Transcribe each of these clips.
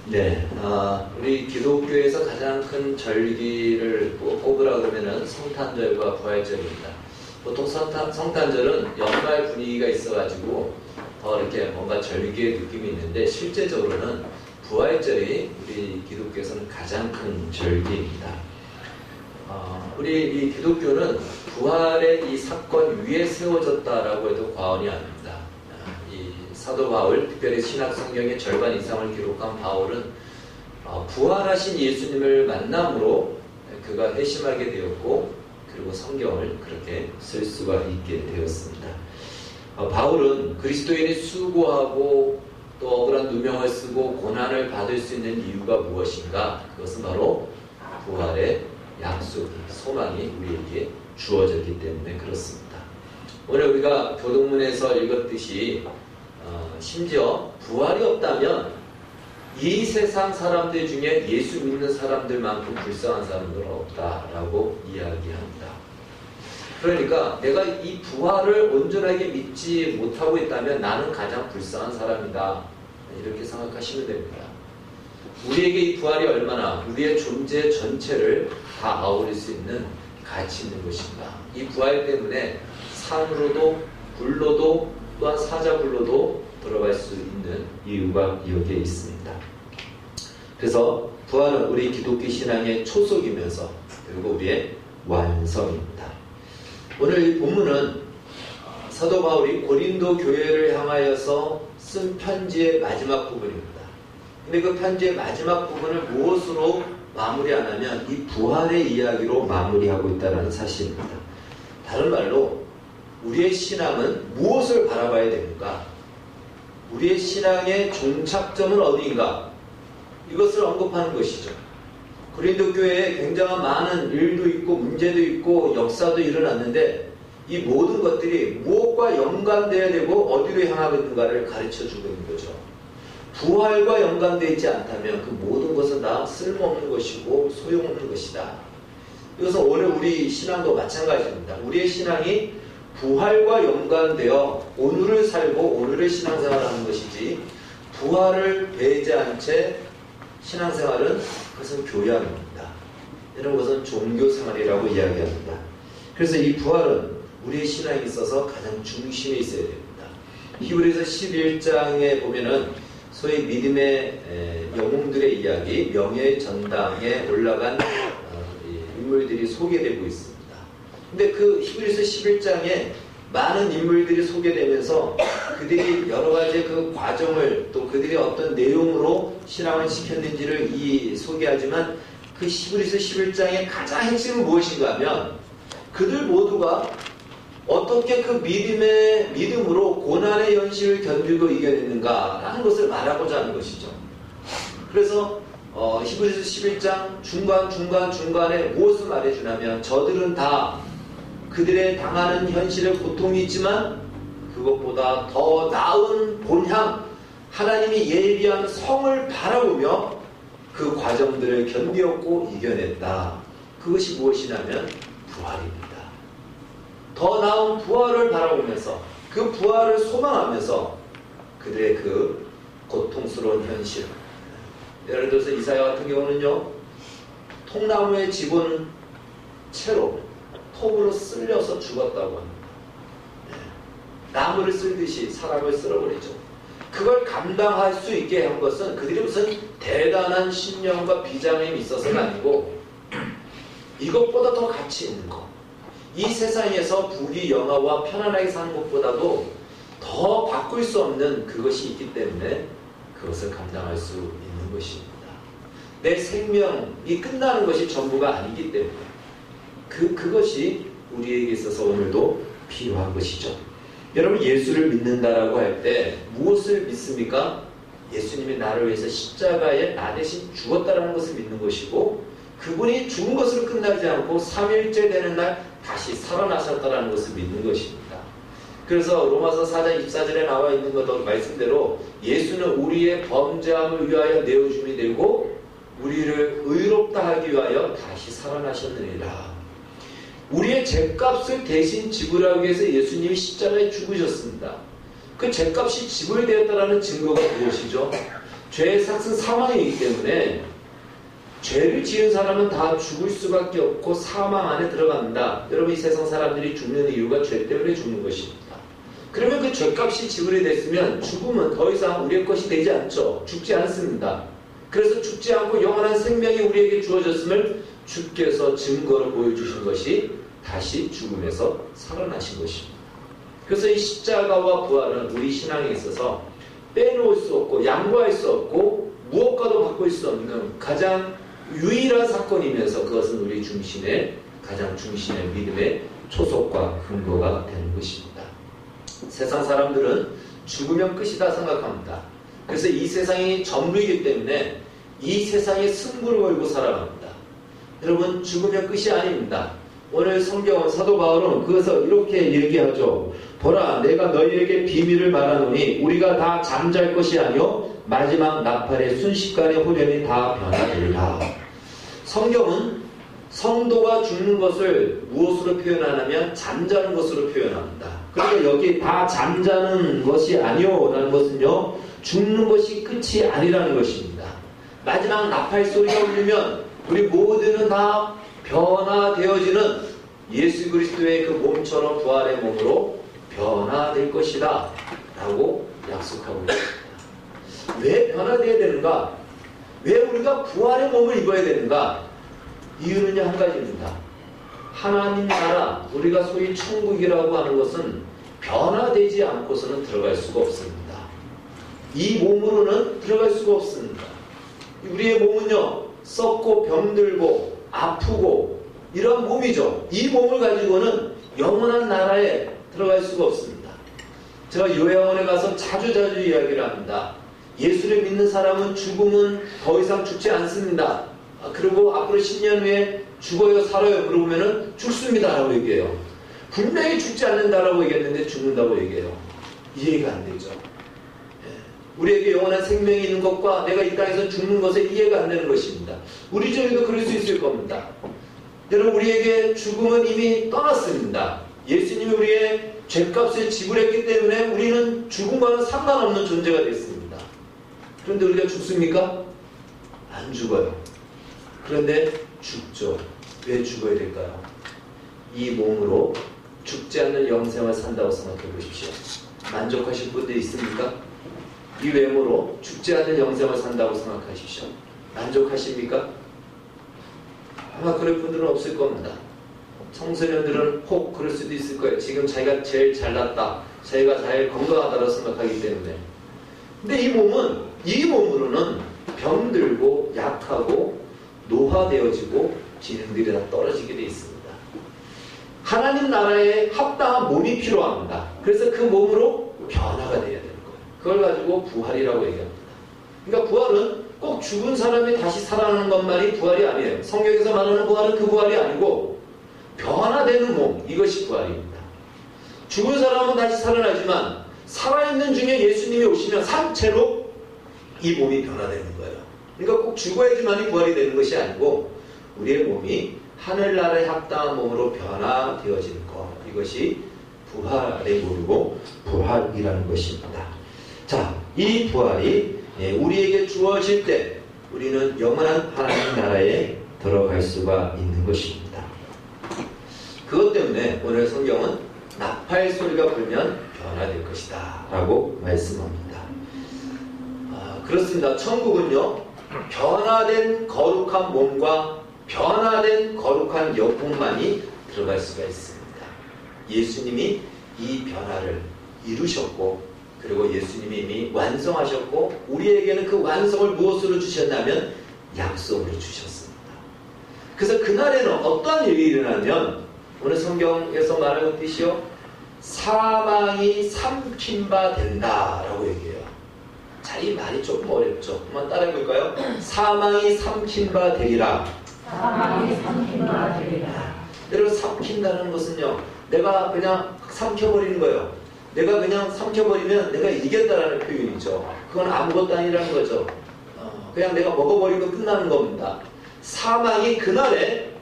네, 우리 기독교에서 가장 큰 절기를 꼽으라 그러면은 성탄절과 부활절입니다. 보통 성탄절은 연말 분위기가 있어가지고 더 이렇게 뭔가 절기의 느낌이 있는데 실제적으로는 부활절이 우리 기독교에서는 가장 큰 절기입니다. 우리 이 기독교는 부활의 이 사건 위에 세워졌다라고 해도 과언이 아닙니다. 이 사도 바울, 특별히 신약 성경의 절반 이상을 기록한 바울은 부활하신 예수님을 만남으로 그가 회심하게 되었고, 그리고 성경을 그렇게 쓸 수가 있게 되었습니다. 바울은 그리스도인이 수고하고 또 억울한 누명을 쓰고 고난을 받을 수 있는 이유가 무엇인가? 그것은 바로 부활의 약속이, 소망이 우리에게 주어졌기 때문에 그렇습니다. 오늘 우리가 교동문에서 읽었듯이 심지어 부활이 없다면 이 세상 사람들 중에 예수 믿는 사람들만큼 불쌍한 사람들은 없다라고 이야기합니다. 그러니까 내가 이 부활을 온전하게 믿지 못하고 있다면 나는 가장 불쌍한 사람이다, 이렇게 생각하시면 됩니다. 우리에게 이 부활이 얼마나 우리의 존재 전체를 다 아우를 수 있는 가치 있는 것인가. 이 부활 때문에 산으로도 불로도 또한 사자굴로도 들어갈 수 있는 이유가 여기에 있습니다. 그래서 부활은 우리 기독교 신앙의 초석이면서 그리고 우리의 완성입니다. 오늘 이 본문은 사도 바울이 고린도 교회를 향하여서 쓴 편지의 마지막 부분입니다. 근데 그 편지의 마지막 부분을 무엇으로 마무리 안 하면 이 부활의 이야기로 마무리하고 있다는 사실입니다. 다른 말로 우리의 신앙은 무엇을 바라봐야 됩니까? 우리의 신앙의 종착점은 어디인가? 이것을 언급하는 것이죠. 고린도 교회에 굉장히 많은 일도 있고 문제도 있고 역사도 일어났는데 이 모든 것들이 무엇과 연관되어야 되고 어디로 향하고 있는가를 가르쳐주고 있는 거죠. 부활과 연관되어 있지 않다면 그 모든 것은 다 쓸모없는 것이고 소용없는 것이다. 이것은 오늘 우리 신앙도 마찬가지입니다. 우리의 신앙이 부활과 연관되어 오늘을 살고 오늘의 신앙생활을 하는 것이지, 부활을 배제한 채 신앙생활은 그것은 교양입니다. 이런 것은 종교생활이라고 이야기합니다. 그래서 이 부활은 우리의 신앙에 있어서 가장 중심에 있어야 됩니다. 히브리서 11장에 보면은 소위 믿음의 영웅들의 이야기, 명예의 전당에 올라간 인물들이 소개되고 있습니다. 근데 그 히브리서 11장에 많은 인물들이 소개되면서 그들이 여러 가지 그 과정을 또 그들이 어떤 내용으로 신앙을 지켰는지를 소개하지만 그 히브리서 11장의 가장 핵심은 무엇인가 하면 그들 모두가 어떻게 그 믿음으로 고난의 현실을 견디고 이겨냈는가라는 것을 말하고자 하는 것이죠. 그래서 히브리서 11장 중간에 무엇을 말해주냐면 저들은 다 그들의 당하는 현실에 고통이 있지만 그것보다 더 나은 본향 하나님이 예비한 성을 바라보며 그 과정들을 견디었고 이겨냈다. 그것이 무엇이냐면 부활입니다. 더 나은 부활을 바라보면서 그 부활을 소망하면서 그들의 그 고통스러운 현실, 예를 들어서 이사야 같은 경우는요, 통나무에 집은 채로 톱으로 쓸려서 죽었다고 합니다. 나무를 쓸듯이 사람을 쓸어버리죠. 그걸 감당할 수 있게 한 것은 그들이 무슨 대단한 신념과 비장함이 있어서가 아니고 이것보다 더 가치 있는 것, 이 세상에서 부귀 영화와 편안하게 사는 것보다도 더 바꿀 수 없는 그것이 있기 때문에 그것을 감당할 수 있는 것입니다. 내 생명이 끝나는 것이 전부가 아니기 때문에 그것이 우리에게 있어서 오늘도 필요한 것이죠. 여러분, 예수를 믿는다라고 할 때 무엇을 믿습니까? 예수님이 나를 위해서 십자가에 나 대신 죽었다라는 것을 믿는 것이고, 그분이 죽은 것으로 끝나지 않고 3일째 되는 날 다시 살아나셨다라는 것을 믿는 것입니다. 그래서 로마서 4장 24절에 나와 있는 것도 말씀대로 예수는 우리의 범죄함을 위하여 내어줌이 되고 우리를 의롭다 하기 위하여 다시 살아나셨느니라. 우리의 죗값을 대신 지불하기 위해서 예수님이 십자가에 죽으셨습니다. 그 죗값이 지불되었다는 증거가 무엇이죠? 죄의 삭은 사망이기 때문에 죄를 지은 사람은 다 죽을 수밖에 없고 사망 안에 들어간다. 여러분, 이 세상 사람들이 죽는 이유가 죄 때문에 죽는 것입니다. 그러면 그 죄값이 지불이 됐으면 죽음은 더 이상 우리의 것이 되지 않죠. 죽지 않습니다. 그래서 죽지 않고 영원한 생명이 우리에게 주어졌음을 주께서 증거로 보여주신 것이 다시 죽음에서 살아나신 것입니다. 그래서 이 십자가와 부활은 우리 신앙에 있어서 빼놓을 수 없고 양보할 수 없고 무엇과도 바꿀 수 없는 가장 유일한 사건이면서 그것은 우리 가장 중심의 믿음의 초석과 근거가 되는 것입니다. 세상 사람들은 죽으면 끝이다 생각합니다. 그래서 이 세상이 전부이기 때문에 이 세상에 승부를 걸고 살아갑니다. 여러분, 죽으면 끝이 아닙니다. 오늘 성경은 사도 바울은 그것을 이렇게 얘기하죠. 보라, 내가 너희에게 비밀을 말하노니 우리가 다 잠잘 것이 아니요 마지막 나팔의 순식간에 후련히 다 변화되리라. 성경은 성도가 죽는 것을 무엇으로 표현하냐면 잠자는 것으로 표현합니다. 그러니까 여기 다 잠자는 것이 아니요 라는 것은요, 죽는 것이 끝이 아니라는 것입니다. 마지막 나팔 소리가 울리면 우리 모두는 다 변화되어지는 예수 그리스도의 그 몸처럼 부활의 몸으로 변화될 것이다 라고 약속하고 있습니다. 왜 변화되어야 되는가? 왜 우리가 부활의 몸을 입어야 되는가? 이유는요, 한 가지입니다. 하나님 나라, 우리가 소위 천국이라고 하는 것은 변화되지 않고서는 들어갈 수가 없습니다. 이 몸으로는 들어갈 수가 없습니다. 우리의 몸은요, 썩고 병들고 아프고 이런 몸이죠. 이 몸을 가지고는 영원한 나라에 들어갈 수가 없습니다. 제가 요양원에 가서 자주 이야기를 합니다. 예수를 믿는 사람은 죽음은 더 이상 죽지 않습니다. 그리고 앞으로 10년 후에 죽어요 살아요 물어보면은 죽습니다 라고 얘기해요. 분명히 죽지 않는다라고 얘기했는데 죽는다고 얘기해요. 이해가 안 되죠. 우리에게 영원한 생명이 있는 것과 내가 이 땅에서 죽는 것에 이해가 안 되는 것입니다. 우리 중에도 그럴 수 있을 겁니다. 여러분, 우리에게 죽음은 이미 떠났습니다. 예수님이 우리의 죄값을 지불했기 때문에 우리는 죽음과는 상관없는 존재가 됐습니다. 그런데 우리가 죽습니까? 안 죽어요. 그런데 죽죠. 왜 죽어야 될까요? 이 몸으로 죽지 않는 영생을 산다고 생각해 보십시오. 만족하실 분들 있습니까? 이 외모로 죽지 않는 영생을 산다고 생각하십시오. 만족하십니까? 아마 그럴 분들은 없을 겁니다. 청소년들은 혹 그럴 수도 있을 거예요. 지금 자기가 제일 잘났다, 자기가 제일 건강하다고 생각하기 때문에. 근데 이 몸으로는 병들고 약하고 노화되어지고 기능들이 다 떨어지게 되어 있습니다. 하나님 나라에 합당한 몸이 필요합니다. 그래서 그 몸으로 변화가 되어야 되는 거예요. 그걸 가지고 부활이라고 얘기합니다. 그러니까 부활은 꼭 죽은 사람이 다시 살아나는 것만이 부활이 아니에요. 성경에서 말하는 부활은 그 부활이 아니고 변화되는 몸, 이것이 부활입니다. 죽은 사람은 다시 살아나지만 살아있는 중에 예수님이 오시면 산채로 이 몸이 변화되는 거예요. 그러니까 꼭 죽어야지만이 부활이 되는 것이 아니고 우리의 몸이 하늘나라에 합당한 몸으로 변화되어지는 것, 이것이 부활의 몸이고 부활이라는 것입니다. 자, 이 부활이 우리에게 주어질 때 우리는 영원한 하나님 나라에 들어갈 수가 있는 것입니다. 그것 때문에 오늘 성경은 나팔 소리가 불면 변화될 것이다 라고 말씀합니다. 그렇습니다. 천국은요, 변화된 거룩한 몸과 변화된 거룩한 영혼만이 들어갈 수가 있습니다. 예수님이 이 변화를 이루셨고, 그리고 예수님이 이미 완성하셨고, 우리에게는 그 완성을 무엇으로 주셨냐면 약속으로 주셨습니다. 그래서 그날에는 어떠한 일이 일어나면 오늘 성경에서 말하는 뜻이요, 사망이 삼킨 바 된다라고 얘기해요. 자, 이 말이 조금 어렵죠. 한번 따라해 볼까요? 사망이 삼킨 바 되리라. 사망이 삼킨 바 되리라. 여러분, 삼킨다는 것은요, 내가 그냥 삼켜버리는 거예요. 내가 그냥 삼켜버리면 내가 이겼다라는 표현이죠. 그건 아무것도 아니라는 거죠. 그냥 내가 먹어버리고 끝나는 겁니다. 사망이 그날에는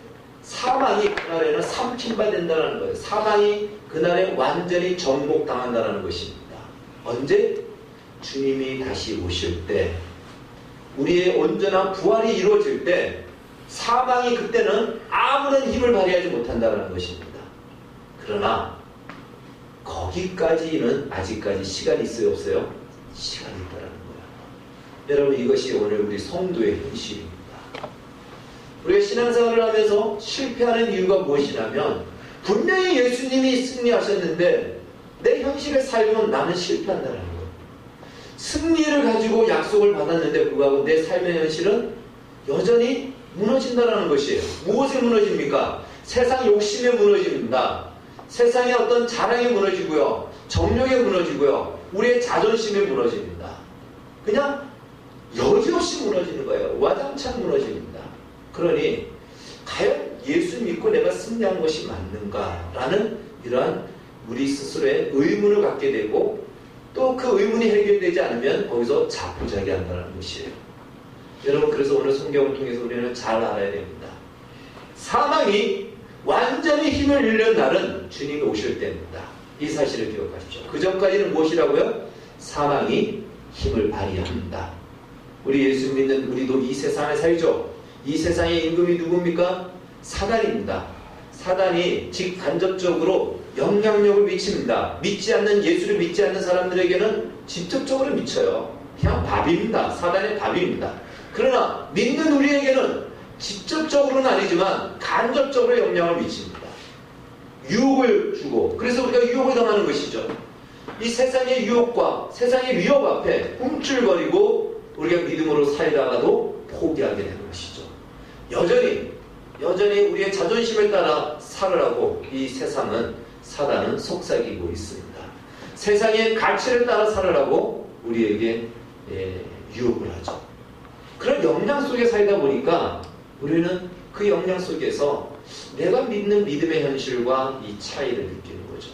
삼킨바 된다는 거예요. 사망이 그날에 완전히 정복당한다는 것입니다. 언제? 주님이 다시 오실 때 우리의 온전한 부활이 이루어질 때 사망이 그때는 아무런 힘을 발휘하지 못한다는 것입니다. 그러나 거기까지는 아직까지 시간이 있어요, 없어요? 시간이 있다는 거예요. 여러분, 이것이 오늘 우리 성도의 현실입니다. 우리가 신앙생활을 하면서 실패하는 이유가 무엇이냐면 분명히 예수님이 승리하셨는데 내 현실의 삶은 나는 실패한다는 거예요. 승리를 가지고 약속을 받았는데 불구하고 내 삶의 현실은 여전히 무너진다는 것이에요. 무엇에 무너집니까? 세상 욕심에 무너집니다. 세상의 어떤 자랑에 무너지고요. 정욕에 무너지고요. 우리의 자존심에 무너집니다. 그냥 여지없이 무너지는 거예요. 와장창 무너집니다. 그러니 과연 예수 믿고 내가 승리한 것이 맞는가라는 이러한 우리 스스로의 의문을 갖게 되고 또 그 의문이 해결되지 않으면 거기서 자포자기한다는 것이에요. 여러분, 그래서 오늘 성경을 통해서 우리는 잘 알아야 됩니다. 사망이 완전히 힘을 잃는 날은 주님이 오실 때입니다. 이 사실을 기억하십시오. 그 전까지는 무엇이라고요? 사망이 힘을 발휘합니다. 우리 예수 믿는 우리도 이 세상에 살죠. 이 세상의 임금이 누굽니까? 사단입니다. 사단이 직간접적으로 영향력을 미칩니다. 예수를 믿지 않는 사람들에게는 직접적으로 미쳐요. 그냥 밥입니다. 사단의 밥입니다. 그러나 믿는 우리에게는 직접적으로는 아니지만 간접적으로 영향을 미칩니다. 유혹을 주고, 그래서 우리가 유혹을 당하는 것이죠. 이 세상의 유혹과 세상의 위협 앞에 꿈틀거리고 우리가 믿음으로 살다가도 포기하게 되는 것이죠. 여전히 우리의 자존심에 따라 살으라고 이 사단은 속삭이고 있습니다. 세상의 가치를 따라 살으라고 우리에게 유혹을 하죠. 그런 영향 속에 살다 보니까 우리는 그 영향 속에서 내가 믿는 믿음의 현실과 이 차이를 느끼는 거죠.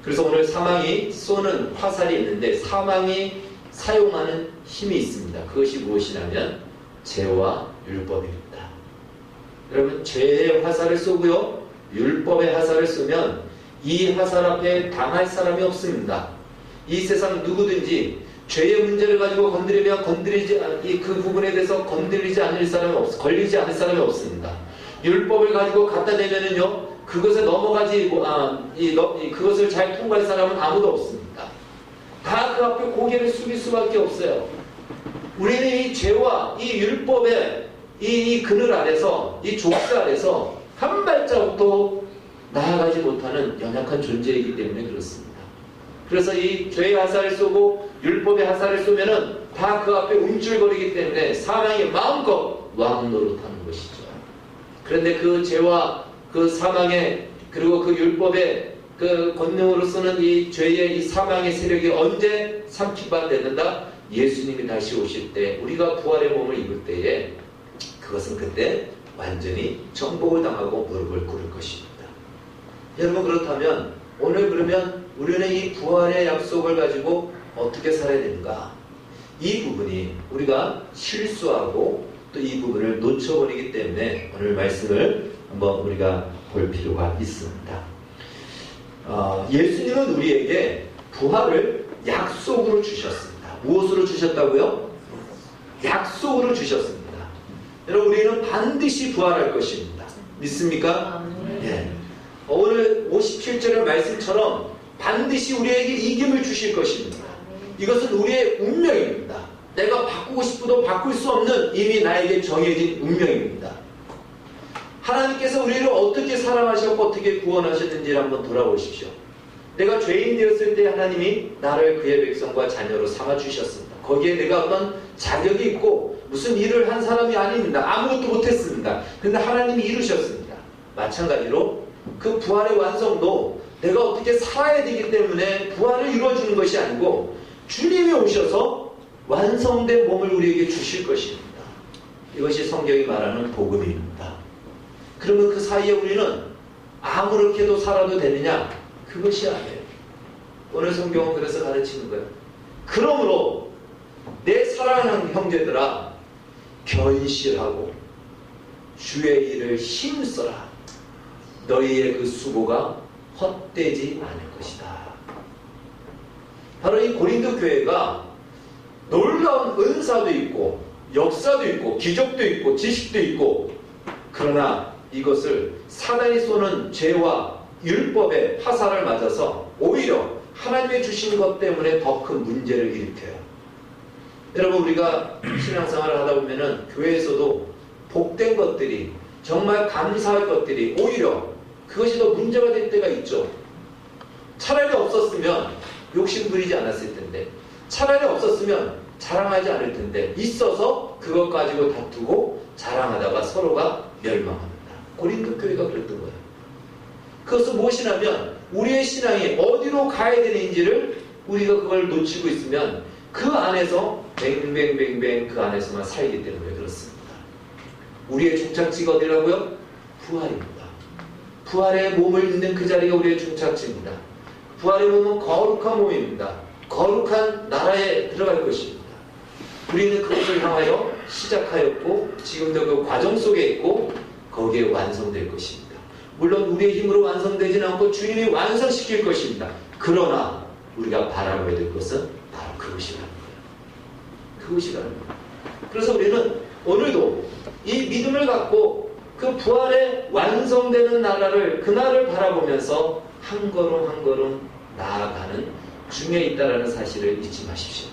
그래서 오늘 사망이 쏘는 화살이 있는데 사망이 사용하는 힘이 있습니다. 그것이 무엇이냐면 죄와 율법입니다. 여러분, 죄의 화살을 쏘고요, 율법의 화살을 쏘면 이 화살 앞에 당할 사람이 없습니다. 이 세상 누구든지 죄의 문제를 가지고 건드리면 그 부분에 대해서 걸리지 않을 사람이 없습니다. 율법을 가지고 갖다 대면은요, 그것에 그것을 잘 통과할 사람은 아무도 없습니다. 다 그 앞에 고개를 숙일 수밖에 없어요. 우리는 이 죄와 이 율법의 이 그늘 아래서, 이 족쇄 아래서 한 발자국도 나아가지 못하는 연약한 존재이기 때문에 그렇습니다. 그래서 이 죄의 화살을 쏘고 율법의 화살을 쏘면은 다 그 앞에 움찔거리기 때문에 사망이 마음껏 왕 노릇하는 것이죠. 그런데 그 죄와 그 사망의 그리고 그 율법의 그 권능으로 쓰는 이 죄의 이 사망의 세력이 언제 삼키받는다? 예수님이 다시 오실 때, 우리가 부활의 몸을 입을 때에 그것은 그때 완전히 정복을 당하고 무릎을 꿇을 것입니다. 여러분, 그렇다면 오늘 그러면 우리는 이 부활의 약속을 가지고 어떻게 살아야 되는가? 이 부분이 우리가 실수하고 또 이 부분을 놓쳐버리기 때문에 오늘 말씀을 한번 우리가 볼 필요가 있습니다. 예수님은 우리에게 부활을 약속으로 주셨습니다. 무엇으로 주셨다고요? 약속으로 주셨습니다. 여러분, 우리는 반드시 부활할 것입니다. 믿습니까? 예. 오늘 57절의 말씀처럼 반드시 우리에게 이김을 주실 것입니다. 이것은 우리의 운명입니다. 내가 바꾸고 싶어도 바꿀 수 없는 이미 나에게 정해진 운명입니다. 하나님께서 우리를 어떻게 사랑하셨고 어떻게 구원하셨는지를 한번 돌아보십시오. 내가 죄인 되었을 때 하나님이 나를 그의 백성과 자녀로 삼아주셨습니다. 거기에 내가 어떤 자격이 있고 무슨 일을 한 사람이 아닙니다. 아무것도 못했습니다. 그런데 하나님이 이루셨습니다. 마찬가지로 그 부활의 완성도 내가 어떻게 살아야 되기 때문에 부활을 이루어주는 것이 아니고 주님이 오셔서 완성된 몸을 우리에게 주실 것입니다. 이것이 성경이 말하는 복음입니다. 그러면 그 사이에 우리는 아무렇게도 살아도 되느냐? 그것이 아니에요. 오늘 성경은 그래서 가르치는 거예요. 그러므로 내 사랑하는 형제들아, 견실하고 주의 일을 힘써라. 너희의 그 수고가 헛되지 않을 것이다. 바로 이 고린도 교회가 놀라운 은사도 있고 역사도 있고 기적도 있고 지식도 있고, 그러나 이것을 사단이 쏘는 죄와 율법의 화살을 맞아서 오히려 하나님의 주신 것 때문에 더 큰 문제를 일으켜요. 여러분, 우리가 신앙생활을 하다 보면은 교회에서도 복된 것들이, 정말 감사할 것들이 오히려 그것이 더 문제가 될 때가 있죠. 차라리 없었으면 욕심 부리지 않았을 텐데, 차라리 없었으면 자랑하지 않을 텐데, 있어서 그것 가지고 다투고 자랑하다가 서로가 멸망합니다. 고린도 교회가 그랬던 거예요. 그것은 무엇이냐면 우리의 신앙이 어디로 가야 되는지를 우리가 그걸 놓치고 있으면 그 안에서 뱅뱅뱅뱅 그 안에서만 살기 때문에 그렇습니다. 우리의 종착지가 어디라고요? 부활입니다. 부활의 몸을 있는 그 자리가 우리의 종착지입니다. 부활의 몸은 거룩한 몸입니다. 거룩한 나라에 들어갈 것입니다. 우리는 그것을 향하여 시작하였고 지금도 그 과정 속에 있고 거기에 완성될 것입니다. 물론 우리의 힘으로 완성되지는 않고 주님이 완성시킬 것입니다. 그러나 우리가 바라봐야 될 것은 바로 그것이라는 거예요. 그것이라는 거예요. 그래서 우리는 오늘도 이 믿음을 갖고 그 부활에 완성되는 나라를, 그날을 바라보면서 한 걸음 한 걸음 나아가는 중에 있다는 사실을 잊지 마십시오.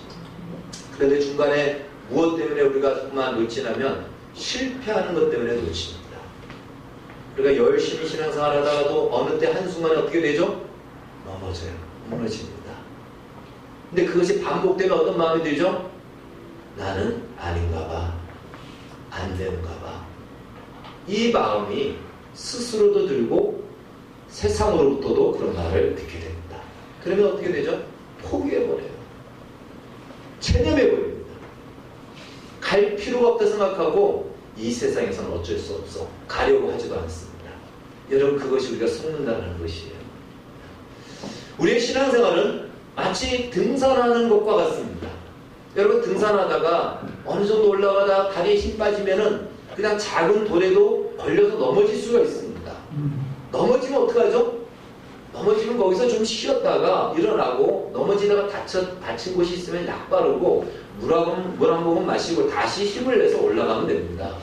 그런데 중간에 무엇 때문에 우리가 조금만 놓치냐면 실패하는 것 때문에 놓칩니다. 우리가 열심히 신앙생활 하다가도 어느 때 한순간에 어떻게 되죠? 넘어져요. 무너집니다. 근데 그것이 반복되면 어떤 마음이 들죠? 나는 아닌가 봐. 안 되는가 봐. 이 마음이 스스로도 들고 세상으로부터도 그런 말을 듣게 됩니다. 그러면 어떻게 되죠? 포기해버려요. 체념해버립니다. 갈 필요가 없다 생각하고 이 세상에서는 어쩔 수 없어. 가려고 하지도 않습니다. 여러분, 그것이 우리가 속는다는 것이에요. 우리의 신앙생활은 마치 등산하는 것과 같습니다. 여러분, 등산하다가 어느 정도 올라가다 다리에 힘 빠지면은 그냥 작은 돌에도 걸려서 넘어질 수가 있습니다. 넘어지면 어떡하죠? 넘어지면 거기서 좀 쉬었다가 일어나고, 넘어지다가 다친 곳이 있으면 약 바르고 물 한 모금 마시고 다시 힘을 내서 올라가면 됩니다.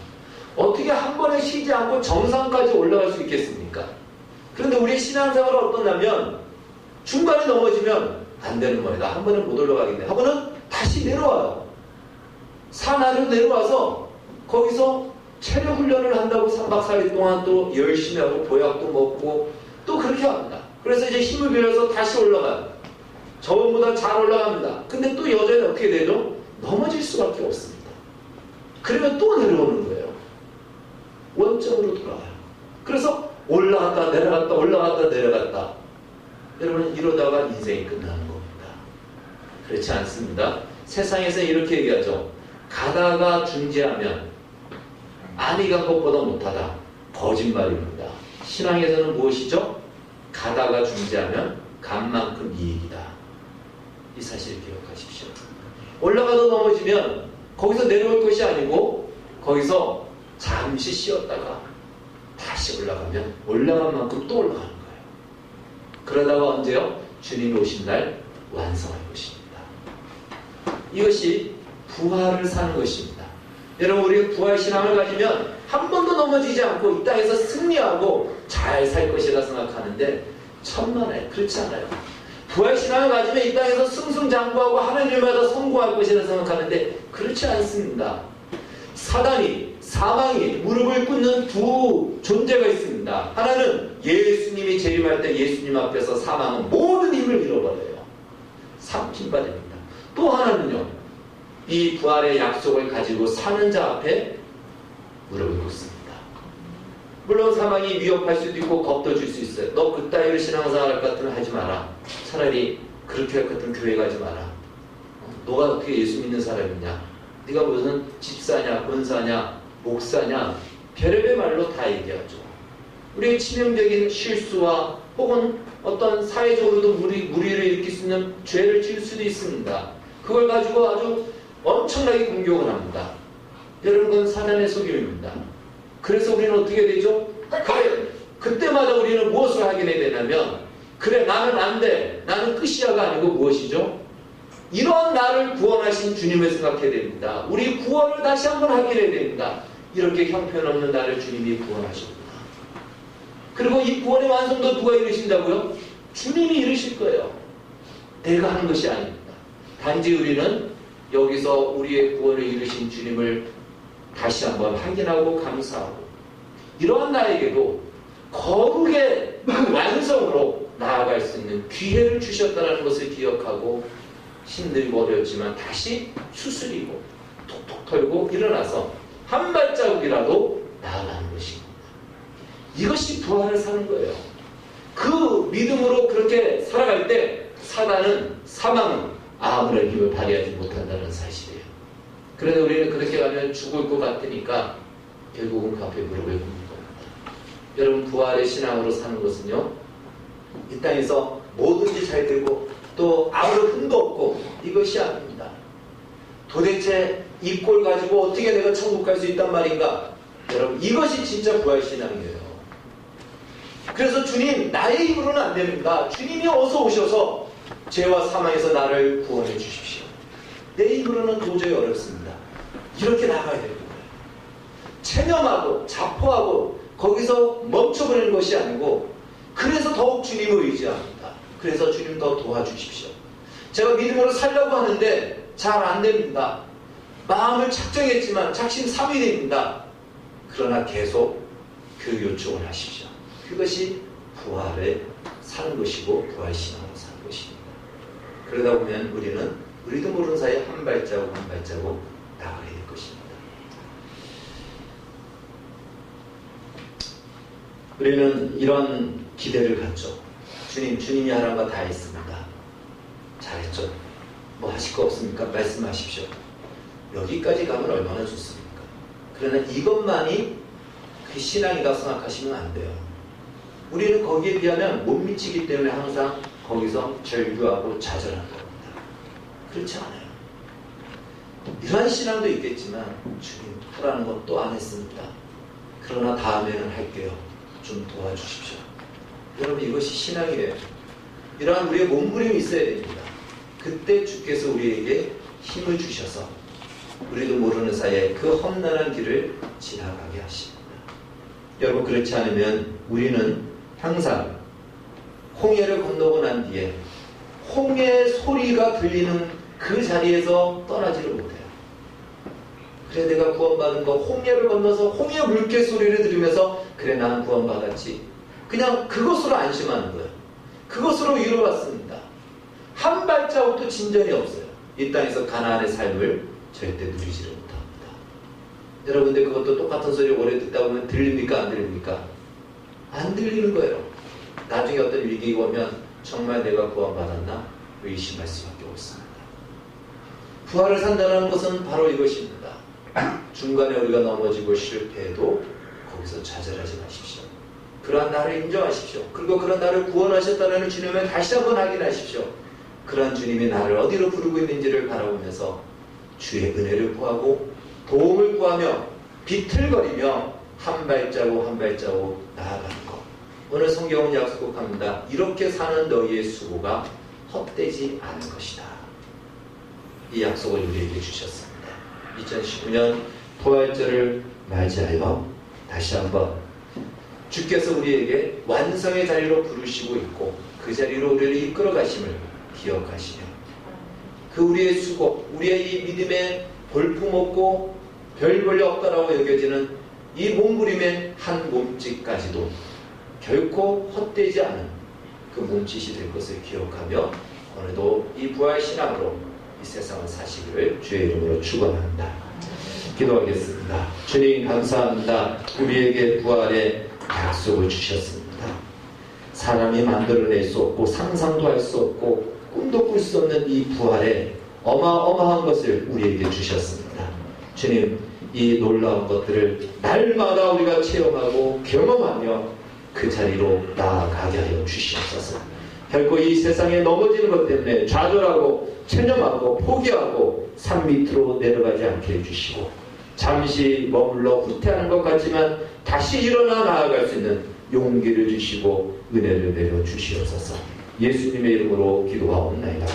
어떻게 한 번에 쉬지 않고 정상까지 올라갈 수 있겠습니까? 그런데 우리의 신앙생활은 어떠냐면 중간에 넘어지면 안 되는 거예요. 나 한 번에 못 올라가겠네 하고는 다시 내려와요. 산 아래로 내려와서 거기서 체력 훈련을 한다고 3박 4일 동안 또 열심히 하고 보약도 먹고 또 그렇게 합니다. 그래서 이제 힘을 빌려서 다시 올라가요. 저번보다 잘 올라갑니다. 근데 또 여전히 어떻게 되죠? 넘어질 수밖에 없습니다. 그러면 또 내려오는 거예요. 원점으로 돌아와요. 그래서 올라갔다 내려갔다 올라갔다 내려갔다. 여러분, 이러다가 인생이 끝나는 겁니다. 그렇지 않습니다. 세상에서 이렇게 얘기하죠. 가다가 중지하면 많이 간 것보다 못하다. 거짓말입니다. 신앙에서는 무엇이죠? 가다가 중지하면 간 만큼 이익이다. 이 사실을 기억하십시오. 올라가다 넘어지면 거기서 내려올 것이 아니고 거기서 잠시 쉬었다가 다시 올라가면 올라간 만큼 또 올라가는 거예요. 그러다가 언제요? 주님이 오신 날 완성할 것입니다. 이것이 부활을 사는 것입니다. 여러분, 우리가 부활 신앙을 가지면 한 번도 넘어지지 않고 이 땅에서 승리하고 잘 살 것이라 생각하는데 천만에 그렇지 않아요. 부활 신앙을 가지면 이 땅에서 승승장구하고 하나님마다 성공할 것이라 생각하는데 그렇지 않습니다. 사단이, 사망이 무릎을 꿇는 두 존재가 있습니다. 하나는 예수님이 재림할 때 예수님 앞에서 사망은 모든 힘을 잃어버려요. 삼킨받습니다. 또 하나는요, 이 부활의 약속을 가지고 사는 자 앞에 무릎을 꿇습니다. 물론 사망이 위협할 수도 있고 겁도 줄 수 있어요. 너 그따위로 신앙생활 같은 거 하지 마라. 차라리 그렇게 할 같은 교회 가지 마라. 너가 어떻게 예수 믿는 사람이냐? 네가 무슨 집사냐, 권사냐, 목사냐, 별의별 말로 다 얘기하죠. 우리의 치명적인 실수와 혹은 어떤 사회적으로도 무리를 일으킬 수 있는 죄를 지을 수도 있습니다. 그걸 가지고 아주 엄청나게 공격을 합니다. 여러분, 그건 사단의 속임입니다. 그래서 우리는 어떻게 되죠? 그래, 그때마다 우리는 무엇을 하게 되냐면, 그래, 나는 안 돼, 나는 끝이야가 아니고 무엇이죠? 이런 나를 구원하신 주님을 생각해야 됩니다. 우리 구원을 다시 한번 하게 해야 됩니다. 이렇게 형편없는 나를 주님이 구원하셨구나. 그리고 이 구원의 완성도 누가 이루신다고요? 주님이 이루실 거예요. 내가 하는 것이 아닙니다. 단지 우리는 여기서 우리의 구원을 이루신 주님을 다시 한번 확인하고 감사하고, 이러한 나에게도 거룩의 완성으로 나아갈 수 있는 기회를 주셨다는 것을 기억하고, 힘들고 어렵지만 다시 추스리고 톡톡 털고 일어나서 한 발자국이라도 나아가는 것입니다. 이것이 부활을 사는 거예요. 그 믿음으로 그렇게 살아갈 때 사단은, 사망은 아무런 힘을 발휘하지 못한다는 사실이에요. 그런데 우리는 그렇게 가면 죽을 것 같으니까 결국은 그 앞에 무릎을 꿇는 겁니다. 여러분, 부활의 신앙으로 사는 것은요, 이 땅에서 뭐든지 잘 되고 또 아무런 흠도 없고 이것이 아닙니다. 도대체 이 꼴 가지고 어떻게 내가 천국 갈 수 있단 말인가? 여러분, 이것이 진짜 부활신앙이에요. 그래서 주님, 나의 힘으로는 안 됩니다. 주님이 어서 오셔서 죄와 사망에서 나를 구원해 주십시오. 내 힘으로는 도저히 어렵습니다. 이렇게 나가야 되는 거예요. 체념하고 자포하고 거기서 멈춰버리는 것이 아니고, 그래서 더욱 주님을 의지합니다. 그래서 주님 더 도와주십시오. 제가 믿음으로 살려고 하는데 잘 안 됩니다. 마음을 작정했지만 작심삼일입니다. 그러나 계속 그 요청을 하십시오. 그것이 부활에 사는 것이고 부활신앙으로 사는 것입니다. 그러다 보면 우리도 모르는 사이에 한 발자국 한 발자국 나아가게 될 것입니다. 우리는 이런 기대를 갖죠. 주님이 하라는 거 다 했습니다. 잘했죠. 뭐 하실 거 없습니까? 말씀하십시오. 여기까지 가면 얼마나 좋습니까? 그러나 이것만이 그 신앙이라고 생각하시면 안 돼요. 우리는 거기에 비하면 못 미치기 때문에 항상 거기서 절규하고 좌절하는 겁니다. 그렇지 않아요. 이러한 신앙도 있겠지만, 주님 하라는 것도 안 했습니다. 그러나 다음에는 할게요. 좀 도와주십시오. 여러분, 이것이 신앙이에요. 이러한 우리의 몸부림이 있어야 됩니다. 그때 주께서 우리에게 힘을 주셔서 우리도 모르는 사이에 그 험난한 길을 지나가게 하십니다. 여러분, 그렇지 않으면 우리는 항상 홍해를 건너고 난 뒤에 홍해 소리가 들리는 그 자리에서 떠나지를 못해요. 그래, 내가 구원받은 거, 홍해를 건너서 홍해 물개 소리를 들으면서 그래, 나는 구원받았지. 그냥 그것으로 안심하는 거예요. 그것으로 위로받습니다. 한 발자국도 진전이 없어요. 이 땅에서 가나안의 삶을 절대 누리지를 못합니다. 여러분들, 그것도 똑같은 소리 오래 듣다 보면 들립니까? 안 들립니까? 안 들리는 거예요. 나중에 어떤 위기가 오면 정말 내가 구원받았나? 의심할 수밖에 없습니다. 부활을 산다는 것은 바로 이것입니다. 중간에 우리가 넘어지고 실패해도 거기서 좌절하지 마십시오. 그러한 나를 인정하십시오. 그리고 그런 나를 구원하셨다는 주님을 다시 한번 확인하십시오. 그러한 주님이 나를 어디로 부르고 있는지를 바라보면서 주의 은혜를 구하고 도움을 구하며 비틀거리며 한 발자국 한 발자국 나아가는 것. 오늘 성경은 약속합니다. 이렇게 사는 너희의 수고가 헛되지 않을 것이다. 이 약속을 우리에게 주셨습니다. 2019년 부활절을 맞이하여 다시 한번 주께서 우리에게 완성의 자리로 부르시고 있고 그 자리로 우리를 이끌어 가심을 기억하시며, 그 우리의 수고, 우리의 이 믿음의 볼품없고 별 볼일 없다라고 여겨지는 이 몸부림의 한 몸짓까지도 결코 헛되지 않은 그 몸짓이 될 것을 기억하며 오늘도 이 부활 신앙으로 이 세상을 사시기를 주의 이름으로 축원합니다. 기도하겠습니다. 주님, 감사합니다. 우리에게 부활의 약속을 주셨습니다. 사람이 만들어낼 수 없고 상상도 할 수 없고 꿈도 꿀 수 없는 이 부활의 어마어마한 것을 우리에게 주셨습니다. 주님, 이 놀라운 것들을 날마다 우리가 체험하고 경험하며 그 자리로 나아가게 하여 주시옵소서. 결코 이 세상에 넘어지는 것 때문에 좌절하고 체념하고 포기하고 산 밑으로 내려가지 않게 해주시고, 잠시 머물러 후퇴하는 것 같지만 다시 일어나 나아갈 수 있는 용기를 주시고 은혜를 내려 주시옵소서. 예수님의 이름으로 기도하옵나이다.